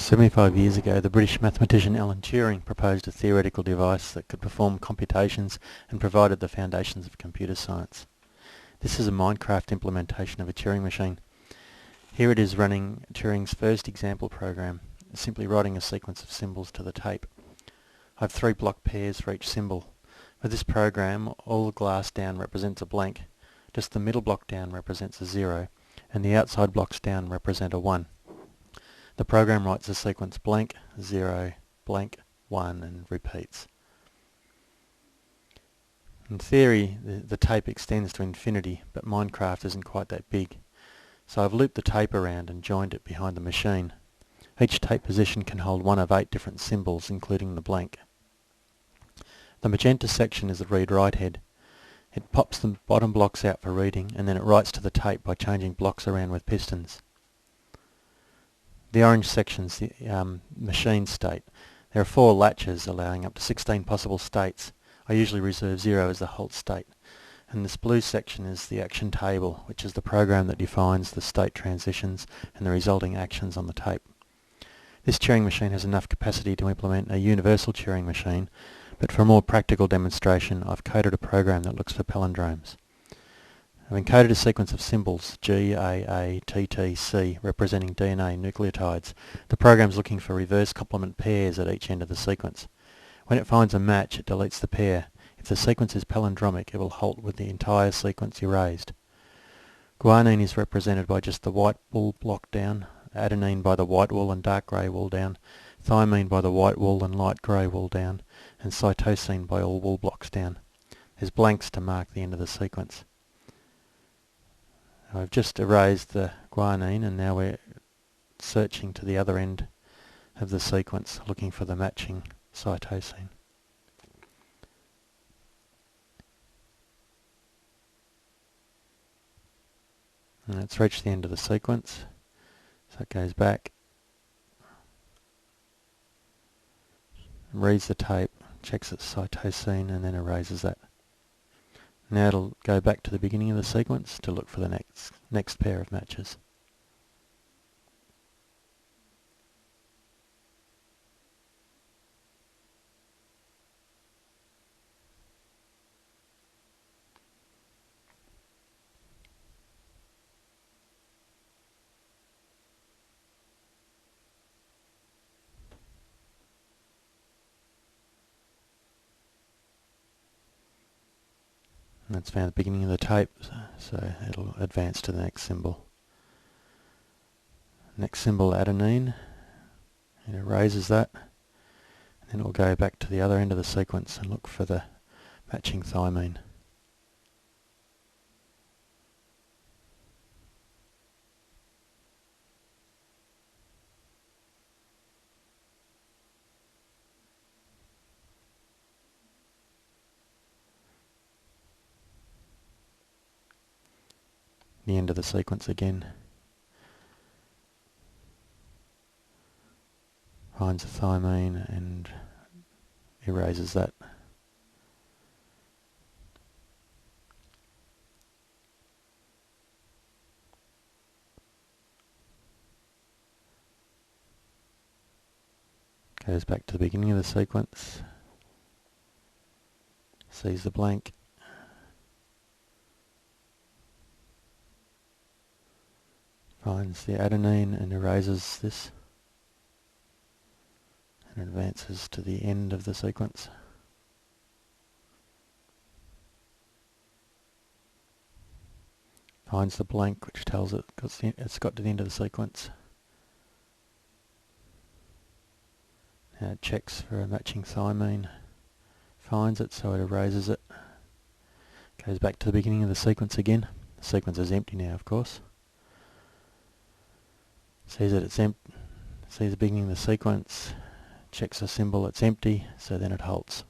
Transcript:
75 years ago, the British mathematician Alan Turing proposed a theoretical device that could perform computations and provided the foundations of computer science. This is a Minecraft implementation of a Turing machine. Here it is running Turing's first example program, simply writing a sequence of symbols to the tape. I have 3 block pairs for each symbol. For this program, all the glass down represents a blank, just the middle block down represents a 0, and the outside blocks down represent a 1. The program writes the sequence blank, 0, blank, 1 and repeats. In theory, the tape extends to infinity, but Minecraft isn't quite that big. So I've looped the tape around and joined it behind the machine. Each tape position can hold one of 8 different symbols, including the blank. The magenta section is the read-write head. It pops the bottom blocks out for reading, and then it writes to the tape by changing blocks around with pistons. The orange section's the machine state. There are 4 latches allowing up to 16 possible states. I usually reserve 0 as the halt state. And this blue section is the action table, which is the program that defines the state transitions and the resulting actions on the tape. This Turing machine has enough capacity to implement a universal Turing machine, but for a more practical demonstration I've coded a program that looks for palindromes. I've encoded a sequence of symbols G, A, A, T, T, C representing DNA nucleotides. The program's looking for reverse complement pairs at each end of the sequence. When it finds a match, it deletes the pair. If the sequence is palindromic, it will halt with the entire sequence erased. Guanine is represented by just the white wool block down, adenine by the white wool and dark grey wool down, thymine by the white wool and light grey wool down, and cytosine by all wool blocks down. There's blanks to mark the end of the sequence. I've just erased the guanine and now we're searching to the other end of the sequence looking for the matching cytosine. And it's reached the end of the sequence, so it goes back, reads the tape, checks its cytosine and then erases that. Now it'll go back to the beginning of the sequence to look for the next pair of matches. And it's found the beginning of the tape, so it'll advance to the next symbol. Next symbol, adenine. It erases that, and then it'll go back to the other end of the sequence and look for the matching thymine. The end of the sequence again. Finds the thymine and erases that. Goes back to the beginning of the sequence. Sees the blank. Finds the adenine and erases this, and advances to the end of the sequence. Finds the blank, which tells it it's got to the end of the sequence. Now it checks for a matching thymine, finds it, so it erases it. Goes back to the beginning of the sequence again. The sequence is empty now, of course. Sees that it's empty, sees the beginning of the sequence, checks the symbol, it's empty, so then it halts.